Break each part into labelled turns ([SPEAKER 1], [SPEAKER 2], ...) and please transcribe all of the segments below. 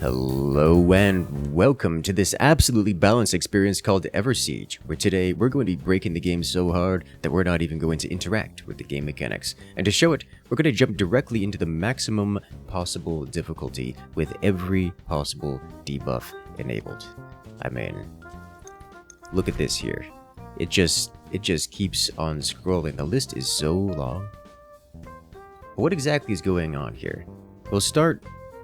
[SPEAKER 1] Hello and welcome to this absolutely balanced experience called EverSiege, where today we're going to be breaking the game so hard that we're not even going to interact with the game mechanics. And to show it, we're going to jump directly into the maximum possible difficulty with every possible debuff enabled. I mean, look at this here. It just keeps on scrolling. The list is so long. What exactly is going on here? We'll start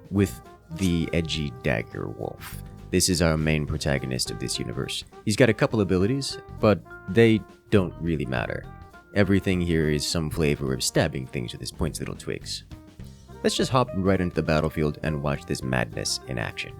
[SPEAKER 1] with the edgy dagger wolf. This is our main protagonist of this universe. He's got a couple abilities, but they don't really matter. Everything here is some flavor of stabbing things with his pointy little twigs. Let's just hop right into the battlefield and watch this madness in action.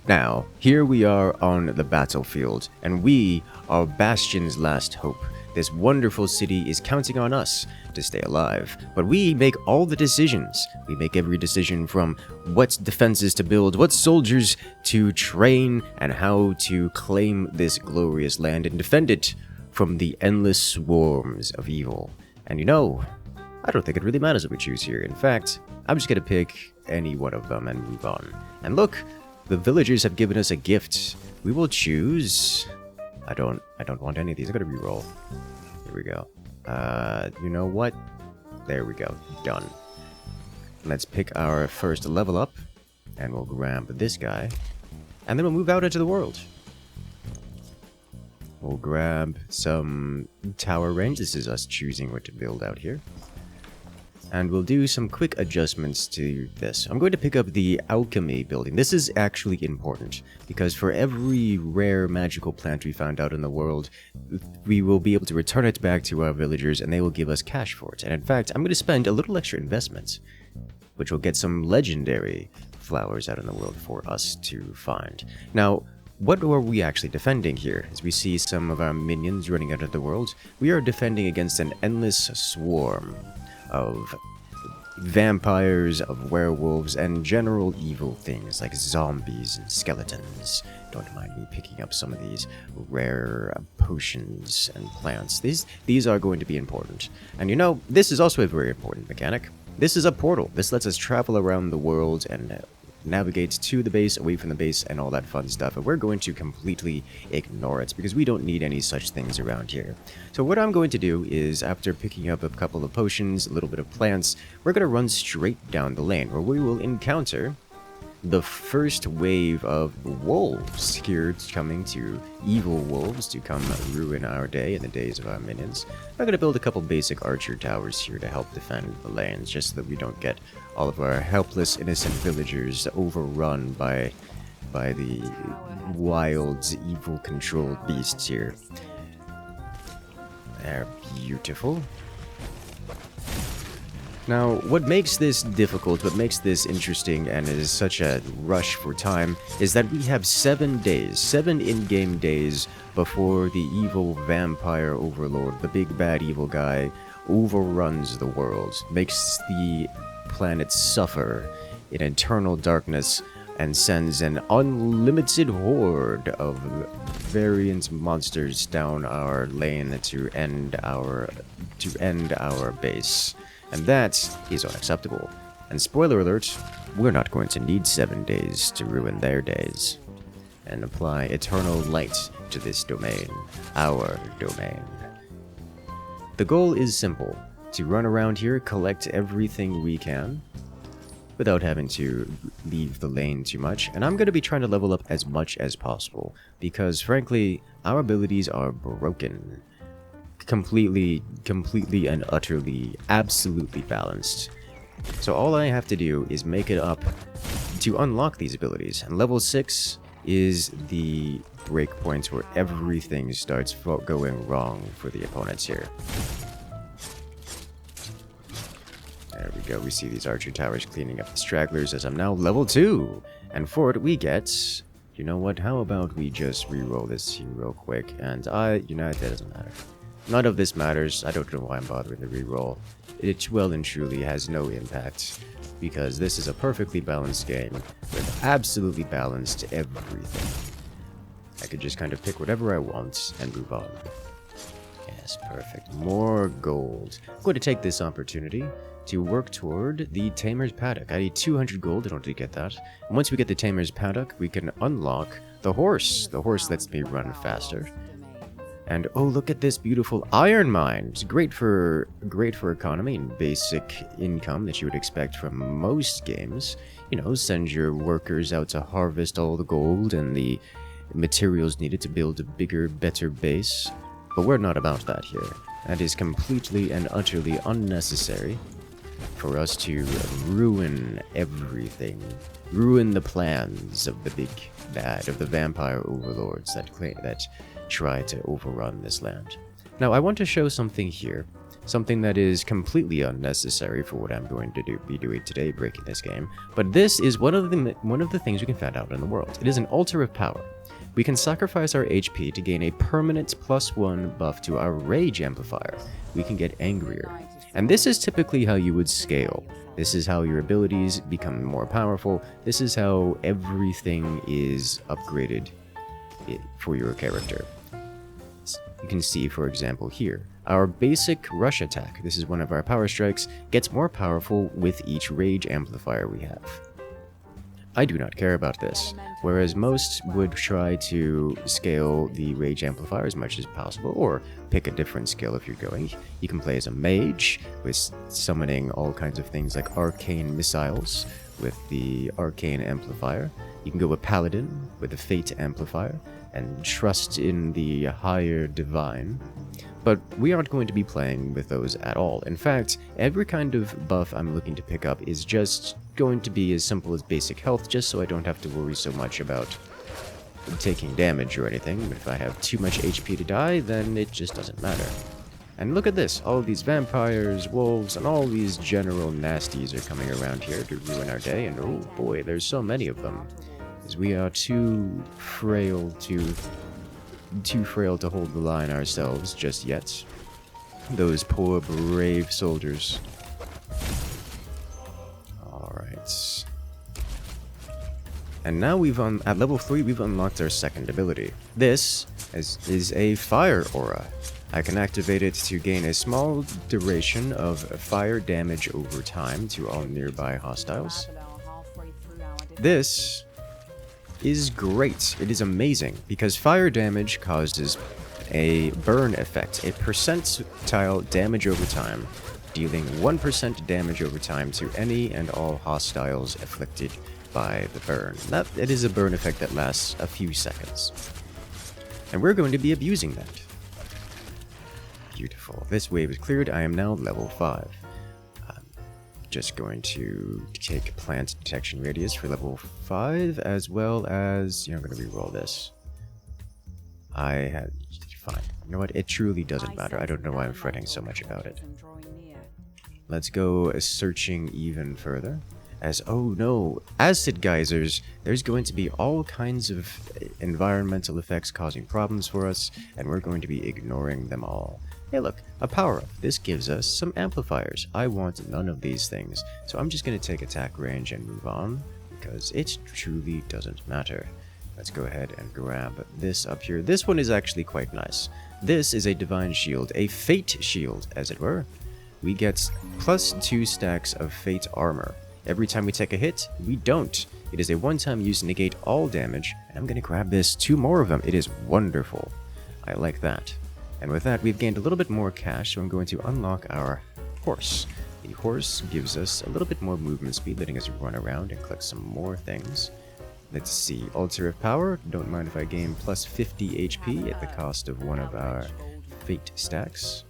[SPEAKER 1] Now, here we are on the battlefield, and we are Bastion's last hope. This wonderful city is counting on us to stay alive, but we make all the decisions. We make every decision from what defenses to build, what soldiers to train, and how to claim this glorious land and defend it from the endless swarms of evil. And you know, I don't think it really matters what we choose here. In fact, I'm just gonna pick any one of them and move on. And look, the villagers have given us a gift. We will choose... I don't want any of these. I gotta reroll. Here we go. You know what? There we go. Done. Let's pick our first level up, and we'll grab this guy, and then we'll move out into the world. We'll grab some tower range. This is us choosing what to build out here. And we'll do some quick adjustments to this. I'm going to pick up the alchemy building. This is actually important, because for every rare magical plant we found out in the world, we will be able to return it back to our villagers, and they will give us cash for it. And in fact, I'm going to spend a little extra investment, which will get some legendary flowers out in the world for us to find. Now, what are we actually defending here? As we see some of our minions running out of the world, we are defending against an endless swarm of vampires, of werewolves, and general evil things like zombies and skeletons. Don't mind me picking up some of these rare potions and plants. These are going to be important. And you know, this is also a very important mechanic. This is a portal. This lets us travel around the world and navigate to the base, away from the base, and all that fun stuff. And we're going to completely ignore it because we don't need any such things around here. So what I'm going to do is, after picking up a couple of potions, a little bit of plants, we're going to run straight down the lane where we will encounter the first wave of wolves here, coming to evil wolves to come ruin our day and the days of our minions. I'm going to build a couple basic archer towers here to help defend the lanes, just so that we don't get all of our helpless innocent villagers overrun by the wild evil controlled beasts here. They're beautiful. Now, what makes this difficult, what makes this interesting, and is such a rush for time, is that we have 7 days, 7 in-game days before the evil vampire overlord, the big bad evil guy, overruns the world, makes the planet suffer in eternal darkness, and sends an unlimited horde of variant monsters down our lane to end our base. And that is unacceptable. And spoiler alert, we're not going to need 7 days to ruin their days. And apply eternal light to this domain, our domain. The goal is simple: to run around here, collect everything we can, without having to leave the lane too much. And I'm going to be trying to level up as much as possible, because frankly, our abilities are broken. Completely and utterly, absolutely balanced. So all I have to do is make it up to unlock these abilities. And level 6 is the breakpoint where everything starts going wrong for the opponents here. There we go. We see these archer towers cleaning up the stragglers as I'm now level 2. And for it we get... You know what? How about we just reroll this here real quick? And you know, that doesn't matter. None of this matters. I don't know why I'm bothering to reroll. It well and truly has no impact, because this is a perfectly balanced game with absolutely balanced everything. I could just kind of pick whatever I want and move on. Yes, perfect. More gold. I'm going to take this opportunity to work toward the Tamer's Paddock. I need 200 gold in order to get that. And once we get the Tamer's Paddock, we can unlock the horse. The horse lets me run faster. And oh, look at this beautiful iron mine. It's great for economy and basic income that you would expect from most games. You know, send your workers out to harvest all the gold and the materials needed to build a bigger, better base. But we're not about that here. That is completely and utterly unnecessary for us to ruin everything. Ruin the plans of the big bad, of the vampire overlords that try to overrun this land. Now, I want to show something here. Something that is completely unnecessary for what I'm going to be doing today, breaking this game. But this is one of the things we can find out in the world. It is an altar of power. We can sacrifice our HP to gain a permanent +1 buff to our rage amplifier. We can get angrier. And this is typically how you would scale. This is how your abilities become more powerful. This is how everything is upgraded for your character. You can see, for example, here, our basic rush attack, this is one of our power strikes, gets more powerful with each rage amplifier we have. I do not care about this, whereas most would try to scale the rage amplifier as much as possible, or pick a different skill if you're going. You can play as a mage, with summoning all kinds of things like arcane missiles with the arcane amplifier. You can go with paladin with the fate amplifier, and trust in the higher divine. But we aren't going to be playing with those at all. In fact, every kind of buff I'm looking to pick up is just going to be as simple as basic health, just so I don't have to worry so much about taking damage or anything. If I have too much HP to die, then it just doesn't matter. And look at this, all of these vampires, wolves, and all these general nasties are coming around here to ruin our day, and oh boy, there's so many of them. Because we are too frail to hold the line ourselves just yet. Those poor brave soldiers. Alright. And now at level 3 we've unlocked our second ability. This is a fire aura. I can activate it to gain a small duration of fire damage over time to all nearby hostiles. This is great. It is amazing, because fire damage causes a burn effect, a percentile damage over time, dealing 1% damage over time to any and all hostiles afflicted by the burn. It is a burn effect that lasts a few seconds. And we're going to be abusing that. Beautiful. This wave is cleared. I am now level 5. Just going to take plant detection radius for level 5, as well as, I'm going to reroll this. Fine. You know what? It truly doesn't matter. I don't know why I'm fretting so much about it. Let's go searching even further. Oh no, acid geysers. There's going to be all kinds of environmental effects causing problems for us, and we're going to be ignoring them all. Hey look, a power-up. This gives us some amplifiers. I want none of these things, so I'm just going to take attack range and move on, because it truly doesn't matter. Let's go ahead and grab this up here. This one is actually quite nice. This is a divine shield, a fate shield, as it were. We get +2 stacks of fate armor. Every time we take a hit, we don't. It is a one-time use to negate all damage, and I'm going to grab this 2 more of them. It is wonderful. I like that. And with that, we've gained a little bit more cash, so I'm going to unlock our horse. The horse gives us a little bit more movement speed, letting us run around and collect some more things. Let's see, Altar of Power. Don't mind if I gain +50 HP at the cost of one of our fate stacks.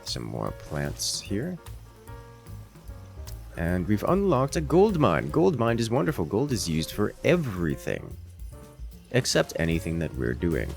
[SPEAKER 1] Some more plants here. And we've unlocked a gold mine. Gold mine is wonderful. Gold is used for everything, except anything that we're doing.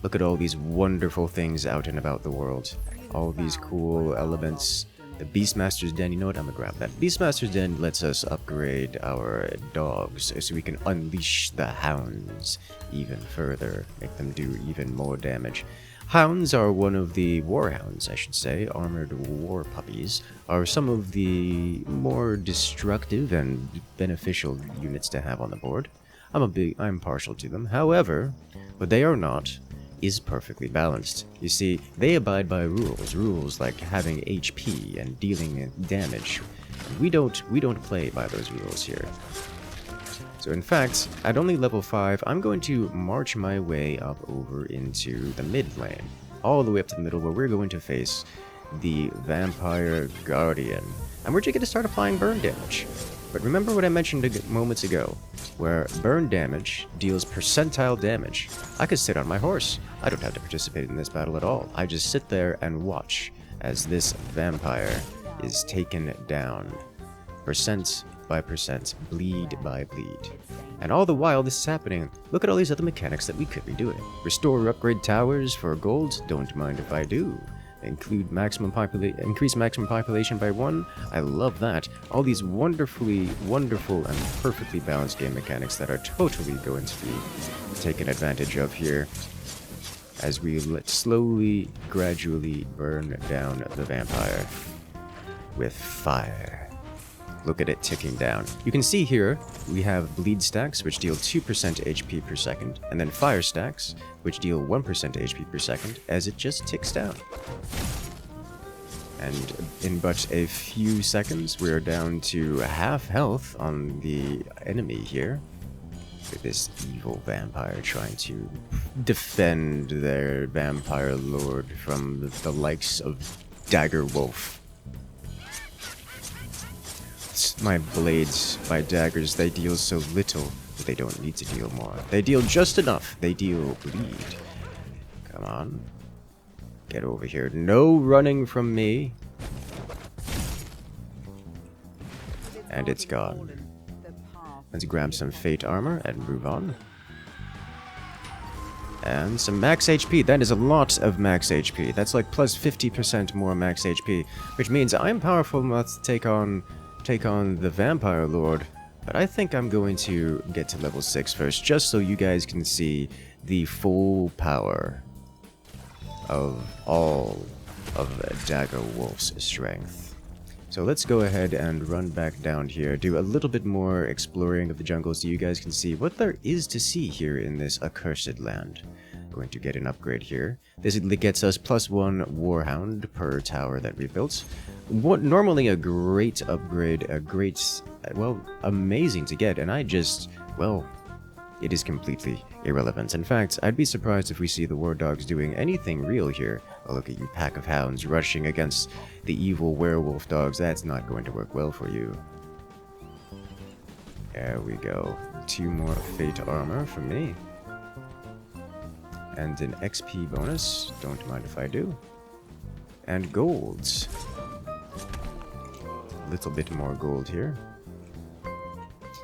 [SPEAKER 1] Look at all these wonderful things out and about the world. All these cool elements. The Beastmaster's Den, you know what? I'm gonna grab that. Beastmaster's Den lets us upgrade our dogs so we can unleash the hounds even further, make them do even more damage. Hounds are one of the warhounds, I should say, armored war puppies, are some of the more destructive and beneficial units to have on the board. I'm partial to them. However, what they are not is perfectly balanced. You see, they abide by rules like having HP and dealing damage. We don't play by those rules here. So in fact, at only level 5, I'm going to march my way up over into the mid lane, all the way up to the middle where we're going to face the Vampire Guardian. And we're just going to start applying burn damage. But remember what I mentioned moments ago, where burn damage deals percentile damage. I could sit on my horse. I don't have to participate in this battle at all. I just sit there and watch as this vampire is taken down. Percent by percent, bleed by bleed. And all the while this is happening, look at all these other mechanics that we could be doing. Restore or upgrade towers for gold, don't mind if I do. Include increase maximum population by 1. I love that. All these wonderful and perfectly balanced game mechanics that are totally going to be taken advantage of here as we slowly, gradually burn down the vampire with fire. Look at it ticking down. You can see here we have bleed stacks, which deal 2% HP per second, and then fire stacks, which deal 1% HP per second, as it just ticks down. And in but a few seconds, we're down to half health on the enemy here, with this evil vampire trying to defend their vampire lord from the likes of Dagger Wolf. My blades, my daggers, they deal so little, but they don't need to deal more. They deal just enough. They deal bleed. Come on. Get over here. No running from me. And it's gone. Let's grab some Fate armor and move on. And some max HP. That is a lot of max HP. That's like plus 50% more max HP, which means I'm powerful enough to take on the Vampire Lord, but I think I'm going to get to level 6 first, just so you guys can see the full power of all of Dagger Wolf's strength. So let's go ahead and run back down here, do a little bit more exploring of the jungle so you guys can see what there is to see here in this accursed land. Going to get an upgrade here. This gets us +1 Warhound per tower that we built. Normally a great upgrade, well, amazing to get, and it is completely irrelevant. In fact, I'd be surprised if we see the War Dogs doing anything real here. Oh, look at you, pack of hounds rushing against the evil werewolf dogs. That's not going to work well for you. There we go. 2 more Fate armor for me. And an XP bonus, don't mind if I do. And golds. A little bit more gold here.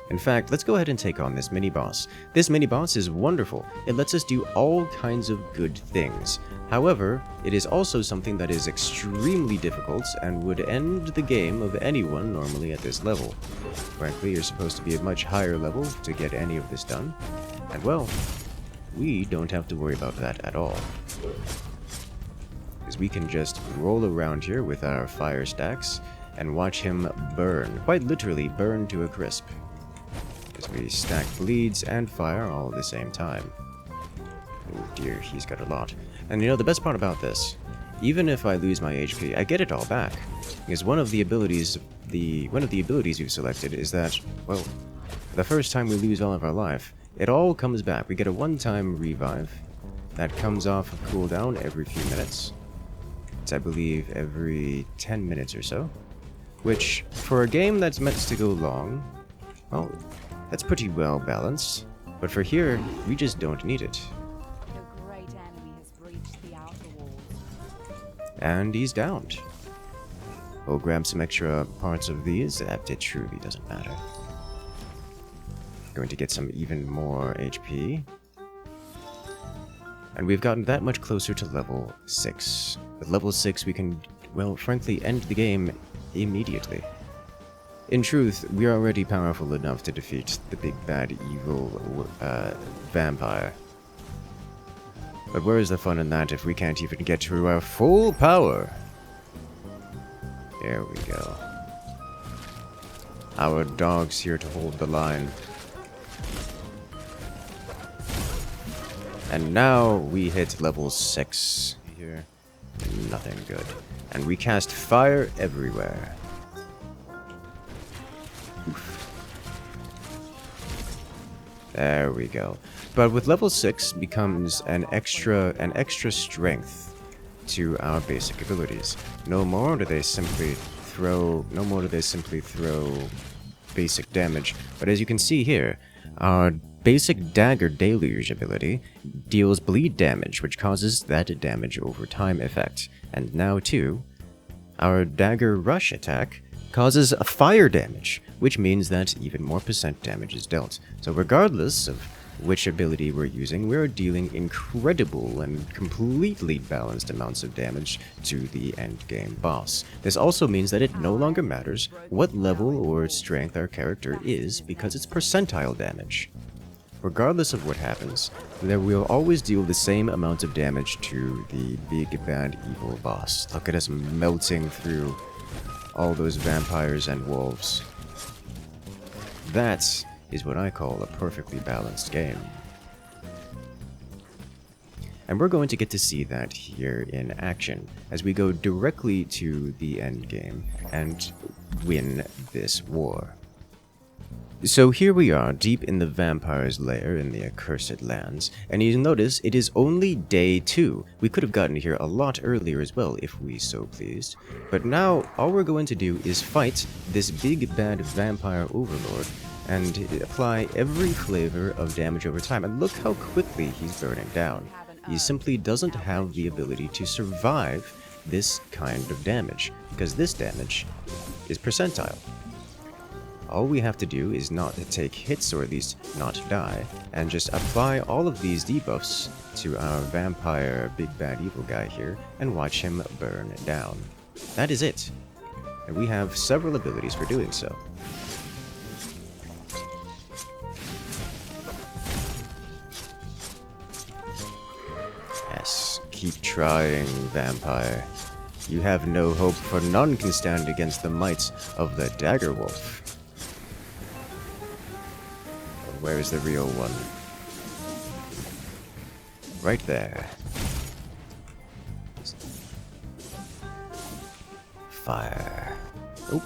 [SPEAKER 1] In fact, let's go ahead and take on this mini-boss. This mini-boss is wonderful. It lets us do all kinds of good things. However, it is also something that is extremely difficult and would end the game of anyone normally at this level. Frankly, you're supposed to be at much higher level to get any of this done. And well, we don't have to worry about that at all. Because we can just roll around here with our fire stacks and watch him burn, quite literally burn to a crisp. As we stack bleeds and fire all at the same time. Oh dear, he's got a lot. And you know, the best part about this, even if I lose my HP, I get it all back. Because one of the abilities we've selected is that, well, the first time we lose all of our life, it all comes back. We get a one-time revive that comes off of cooldown every few minutes. It's, I believe, every 10 minutes or so. Which, for a game that's meant to go long, well, that's pretty well balanced. But for here, we just don't need it.
[SPEAKER 2] The great enemy has breached the outer walls.
[SPEAKER 1] And he's downed. We'll grab some extra parts of these. It truly doesn't matter. Going to get some even more HP. And we've gotten that much closer to level 6. With level 6 we can, well, frankly, end the game immediately. In truth, we're already powerful enough to defeat the big bad evil vampire. But where is the fun in that if we can't even get to our full power? There we go. Our dog's here to hold the line. And now we hit level 6 here. Nothing good. And we cast fire everywhere. Oof. There we go. But with level 6 becomes an extra strength to our basic abilities. No more do they simply throw basic damage, but as you can see here, our basic dagger deluge ability deals bleed damage, which causes that damage over time effect. And now too, our dagger rush attack causes a fire damage, which means that even more % damage is dealt. So regardless of which ability we're using, we're dealing incredible and completely balanced amounts of damage to the end game boss. This also means that it no longer matters what level or strength our character is, because it's percentile damage. Regardless of what happens, there will always deal the same amount of damage to the big bad evil boss. Look at us melting through all those vampires and wolves. That is what I call a perfectly balanced game. And we're going to get to see that here in action as we go directly to the end game and win this war. So here we are, deep in the vampire's lair in the accursed lands, and you notice it is only day 2. We could have gotten here a lot earlier as well, if we so pleased. But now, all we're going to do is fight this big bad vampire overlord, and apply every flavor of damage over time. And look how quickly he's burning down. He simply doesn't have the ability to survive this kind of damage, because this damage is percentile. All we have to do is not take hits, or at least not die, and just apply all of these debuffs to our vampire big bad evil guy here, and watch him burn down. That is it. And we have several abilities for doing so. Yes, keep trying, vampire. You have no hope, for none can stand against the might of the dagger wolf. Where is the real one? Right there. Fire. Oh,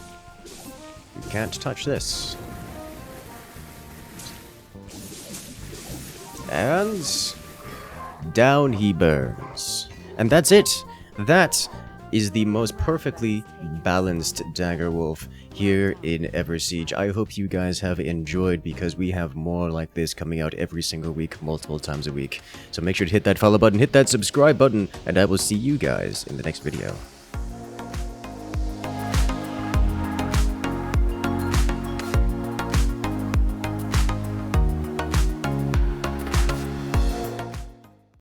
[SPEAKER 1] you can't touch this. And down he burns. And that's it. That is the most perfectly balanced dagger wolf here in EverSiege. I hope you guys have enjoyed, because we have more like this coming out every single week, multiple times a week. So make sure to hit that follow button, hit that subscribe button, and I will see you guys in the next video.